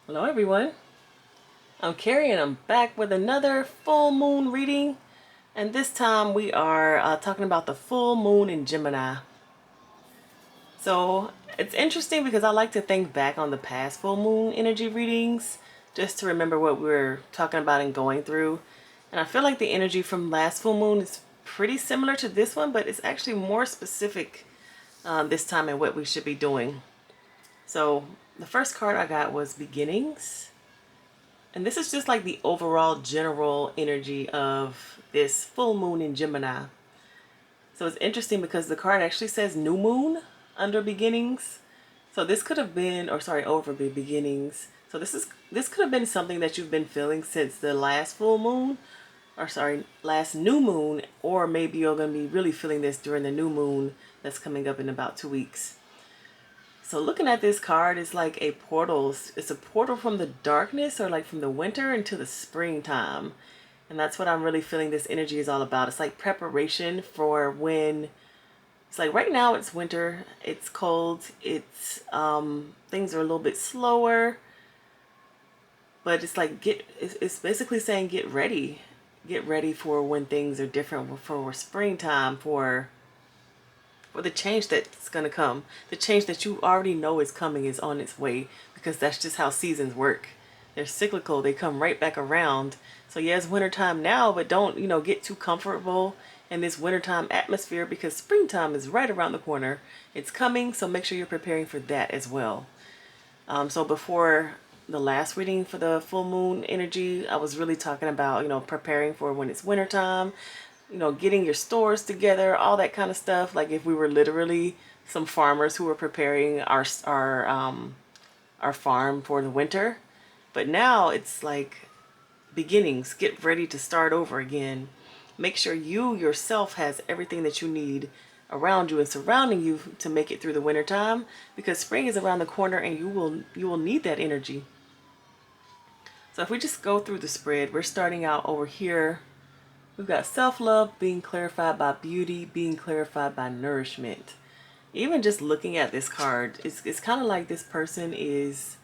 Hello everyone, I'm Carrie and I'm back with another full moon reading, and this time we are talking about the full moon in Gemini. So it's interesting because I like to think back on the past full moon energy readings just to remember what we were talking about and going through, and I feel like the energy from last full moon is pretty similar to this one, but it's actually more specific this time and what we should be doing. So the first card I got was Beginnings. And this is just like the overall general energy of this full moon in Gemini. So it's interesting because the card actually says new moon under beginnings. So this could have been, or sorry, over the beginnings. So this could have been something that you've been feeling since the last full moon, or sorry, last new moon, or maybe you're going to be really feeling this during the new moon that's coming up in about 2 weeks. So looking at this card, it's like a portal. It's a portal from the darkness, or like from the winter into the springtime. And that's what I'm really feeling this energy is all about. It's like preparation for when, it's like right now it's winter, it's cold, it's things are a little bit slower, but it's like it's basically saying get ready. Get ready for when things are different, for springtime, for the change that's going to come. The change that you already know is coming is on its way, because that's just how seasons work. They're cyclical. They come right back around. So yeah, it's wintertime now, but don't, get too comfortable in this wintertime atmosphere, because springtime is right around the corner. It's coming, so make sure you're preparing for that as well. So before the last reading for the full moon energy, I was really talking about, preparing for when it's wintertime, getting your stores together, all that kind of stuff. Like if we were literally some farmers who were preparing our farm for the winter. But now it's like beginnings. Get ready to start over again. Make sure you yourself has everything that you need around you and surrounding you to make it through the winter time, because spring is around the corner and you will need that energy. So if we just go through the spread, we're starting out over here. We've got self-love being clarified by beauty, being clarified by nourishment. Even just looking at this card, it's kind of like this person is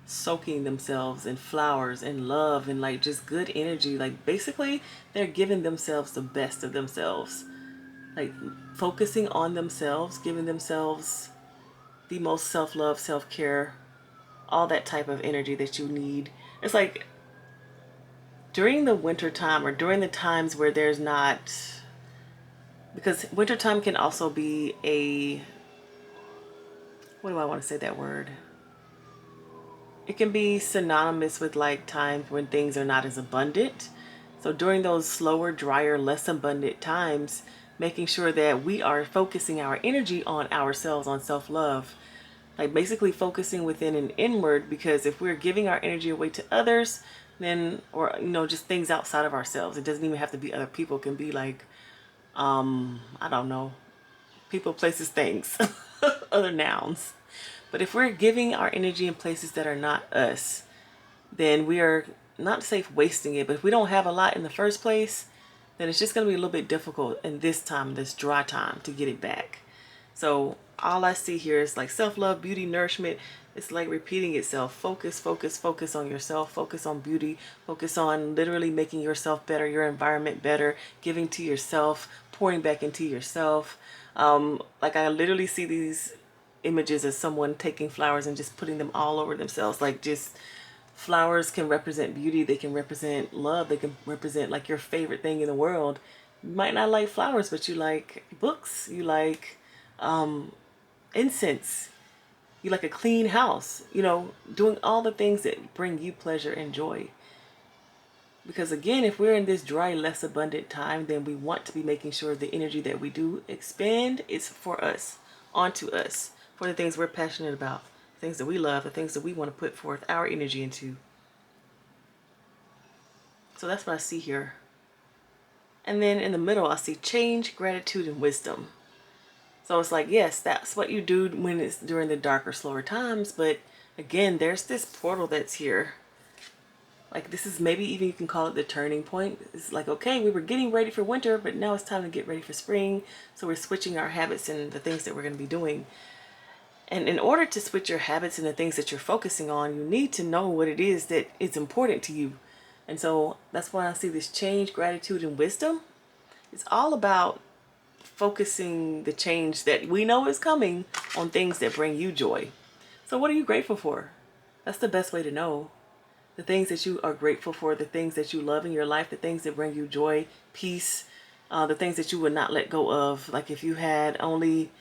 soaking themselves in flowers and love and like just good energy. Like basically they're giving themselves the best of themselves. Like focusing on themselves, giving themselves the most self-love, self-care, all that type of energy that you need. It's like during the winter time, or during the times where there's not, because wintertime can also be a, what do I want to say that word? It can be synonymous with like times when things are not as abundant. So during those slower, drier, less abundant times, making sure that we are focusing our energy on ourselves, on self-love, like basically focusing within and inward, because if we're giving our energy away to others, then, or just things outside of ourselves, it doesn't even have to be other people. It can be like I don't know, people, places, things, other nouns. But if we're giving our energy in places that are not us, then we are not safe wasting it. But if we don't have a lot in the first place, then it's just going to be a little bit difficult in this time, this dry time, to get it back. So all I see here is like self-love, beauty, nourishment. It's like repeating itself. Focus, focus, focus on yourself. Focus on beauty. Focus on literally making yourself better, your environment better, giving to yourself, pouring back into yourself. Like I literally see these images of someone taking flowers and just putting them all over themselves. Like just flowers can represent beauty. They can represent love. They can represent like your favorite thing in the world. You might not like flowers, but you like books. You like incense. You like a clean house, doing all the things that bring you pleasure and joy. Because again, if we're in this dry, less abundant time, then we want to be making sure the energy that we do expend is for us, onto us, for the things we're passionate about, things that we love, the things that we want to put forth our energy into. So that's what I see here. And then in the middle, I see change, gratitude, and wisdom. So it's like, yes, that's what you do when it's during the darker, slower times. But again, there's this portal that's here. Like this is, maybe even you can call it the turning point. It's like, okay, we were getting ready for winter, but now it's time to get ready for spring. So we're switching our habits and the things that we're going to be doing. And in order to switch your habits and the things that you're focusing on, you need to know what it is that is important to you. And so that's why I see this change, gratitude, and wisdom. It's all about focusing the change that we know is coming on things that bring you joy. So what are you grateful for? That's the best way to know. The things that you are grateful for, the things that you love in your life, the things that bring you joy, peace, the things that you would not let go of. Like if you could only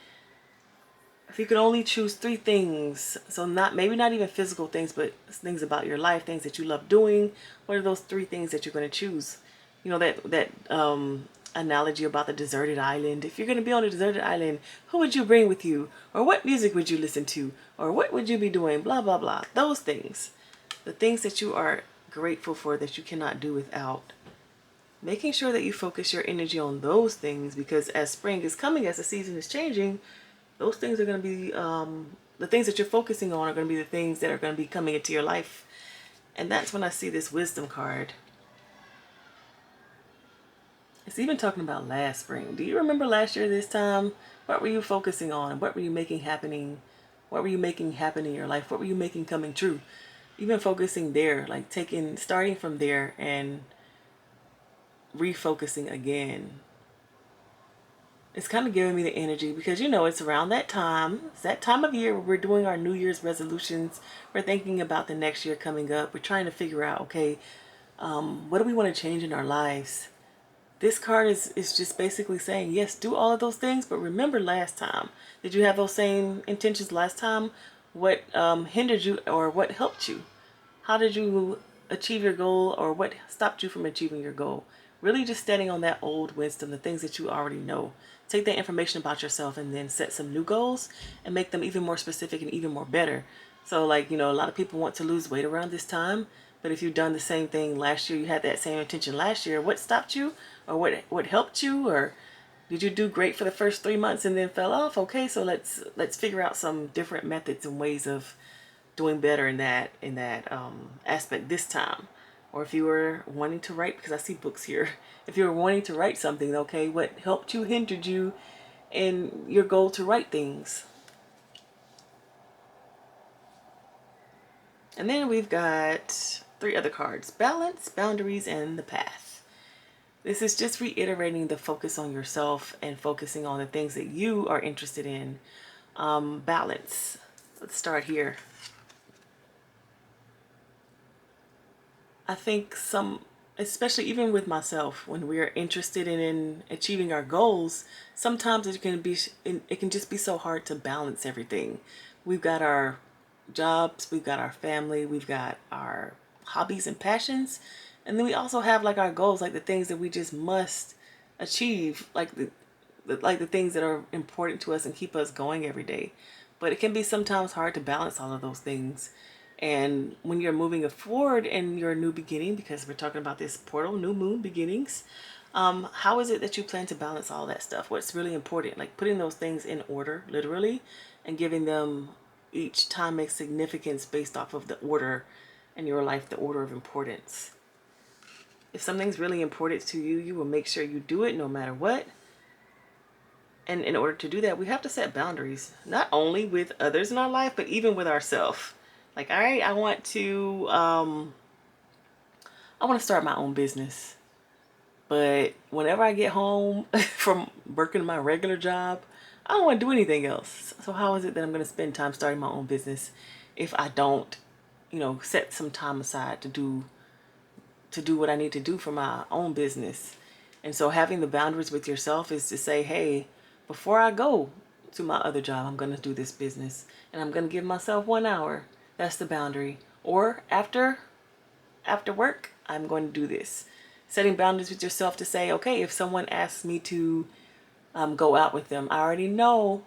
choose three things, so maybe not even physical things, but things about your life, things that you love doing. What are those three things that you're going to choose? You know, that analogy about the deserted island. If you're going to be on a deserted island, who would you bring with you? Or what music would you listen to? Or what would you be doing? Blah, blah, blah. Those things. The things that you are grateful for that you cannot do without. Making sure that you focus your energy on those things, because as spring is coming, as the season is changing, those things are going to be, the things that you're focusing on are going to be the things that are going to be coming into your life. And that's when I see this wisdom card. It's even talking about last spring. Do you remember last year this time? What were you focusing on? What were you making happening? What were you making happen in your life? What were you making coming true? Even focusing there, like starting from there and refocusing again. It's kind of giving me the energy because, it's around that time. It's that time of year where we're doing our New Year's resolutions. We're thinking about the next year coming up. We're trying to figure out, okay, what do we want to change in our lives? This card is just basically saying, yes, do all of those things, but remember last time. Did you have those same intentions last time? What hindered you or what helped you? How did you achieve your goal, or what stopped you from achieving your goal? Really just standing on that old wisdom, the things that you already know. Take that information about yourself and then set some new goals and make them even more specific and even more better. So like, a lot of people want to lose weight around this time, but if you've done the same thing last year, you had that same intention last year, what stopped you, or what helped you, or did you do great for the first 3 months and then fell off? Okay, so let's figure out some different methods and ways of doing better in that aspect this time. Or if you were wanting to write, because I see books here, if you were wanting to write something, okay, what helped you, hindered you in your goal to write things? And then we've got three other cards: balance, boundaries, and the path. This is just reiterating the focus on yourself and focusing on the things that you are interested in. Balance. Let's start here. I think especially even with myself, when we are interested in achieving our goals, sometimes it can just be so hard to balance everything. We've got our jobs, we've got our family, we've got our hobbies and passions, and then we also have like our goals, like the things that we just must achieve, like the things that are important to us and keep us going every day. But it can be sometimes hard to balance all of those things. And when you're moving forward in your new beginning, because we're talking about this portal, new moon beginnings, how is it that you plan to balance all that stuff? What's really important? Like putting those things in order, literally, and giving them each time a significance based off of the order in your life, the order of importance. If something's really important to you, you will make sure you do it no matter what. And in order to do that, we have to set boundaries, not only with others in our life, but even with ourselves. Like, all right, I want to start my own business. But whenever I get home from working my regular job, I don't want to do anything else. So how is it that I'm going to spend time starting my own business if I don't, set some time aside to do what I need to do for my own business? And so having the boundaries with yourself is to say, hey, before I go to my other job, I'm going to do this business, and I'm going to give myself 1 hour. That's the boundary. Or after work, I'm going to do this. Setting boundaries with yourself to say, okay, if someone asks me to go out with them, I already know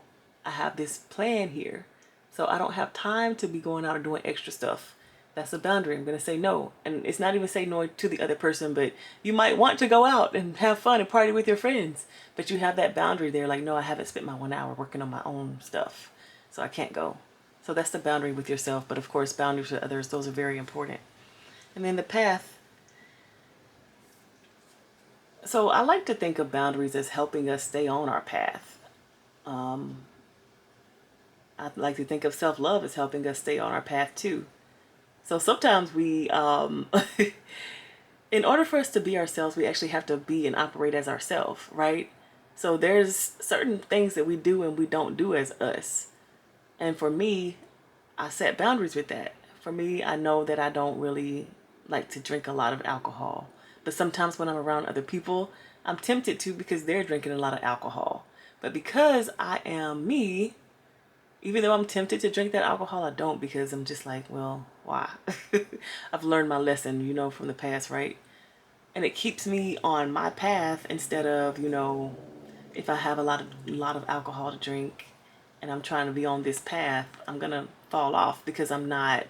I have this plan here. So I don't have time to be going out or doing extra stuff. That's a boundary. I'm going to say no. And it's not even say no to the other person, but you might want to go out and have fun and party with your friends. But you have that boundary there, like, no, I haven't spent my 1 hour working on my own stuff, so I can't go. So that's the boundary with yourself. But of course, boundaries with others, those are very important. And then the path. So I like to think of boundaries as helping us stay on our path. I I like to think of self-love as helping us stay on our path too. So sometimes we, in order for us to be ourselves, we actually have to be and operate as ourselves, right? So there's certain things that we do and we don't do as us. And for me, I set boundaries with that. For me, I know that I don't really like to drink a lot of alcohol. But sometimes when I'm around other people, I'm tempted to because they're drinking a lot of alcohol. But because I am me, even though I'm tempted to drink that alcohol, I don't, because I'm just like, well, why? I've learned my lesson, from the past, right? And it keeps me on my path instead of, if I have a lot of alcohol to drink and I'm trying to be on this path, I'm gonna fall off because I'm not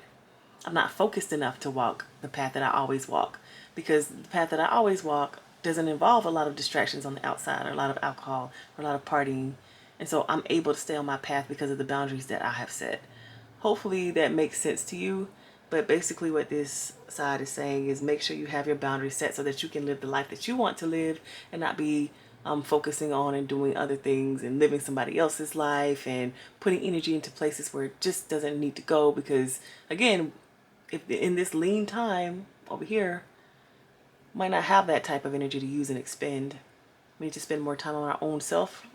focused enough to walk the path that I always walk. Because the path that I always walk doesn't involve a lot of distractions on the outside, or a lot of alcohol, or a lot of partying. And so I'm able to stay on my path because of the boundaries that I have set. Hopefully that makes sense to you. But basically what this side is saying is make sure you have your boundaries set so that you can live the life that you want to live and not be focusing on and doing other things and living somebody else's life and putting energy into places where it just doesn't need to go. Because again, if in this lean time over here, might not have that type of energy to use and expend. We need to spend more time on our own self,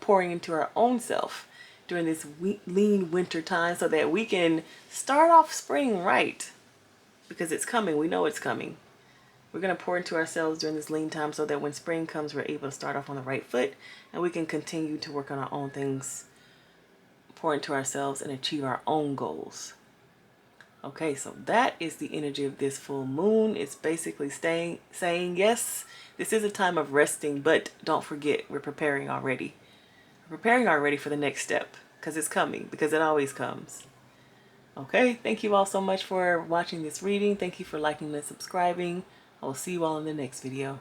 pouring into our own self during this lean winter time so that we can start off spring right, because it's coming. We know it's coming. We're going to pour into ourselves during this lean time so that when spring comes, we're able to start off on the right foot and we can continue to work on our own things, pour into ourselves, and achieve our own goals. Okay, so that is the energy of this full moon. It's basically saying, yes, this is a time of resting, but don't forget, we're preparing already. We're preparing already for the next step, because it's coming, because it always comes. Okay, thank you all so much for watching this reading. Thank you for liking and subscribing. I will see you all in the next video.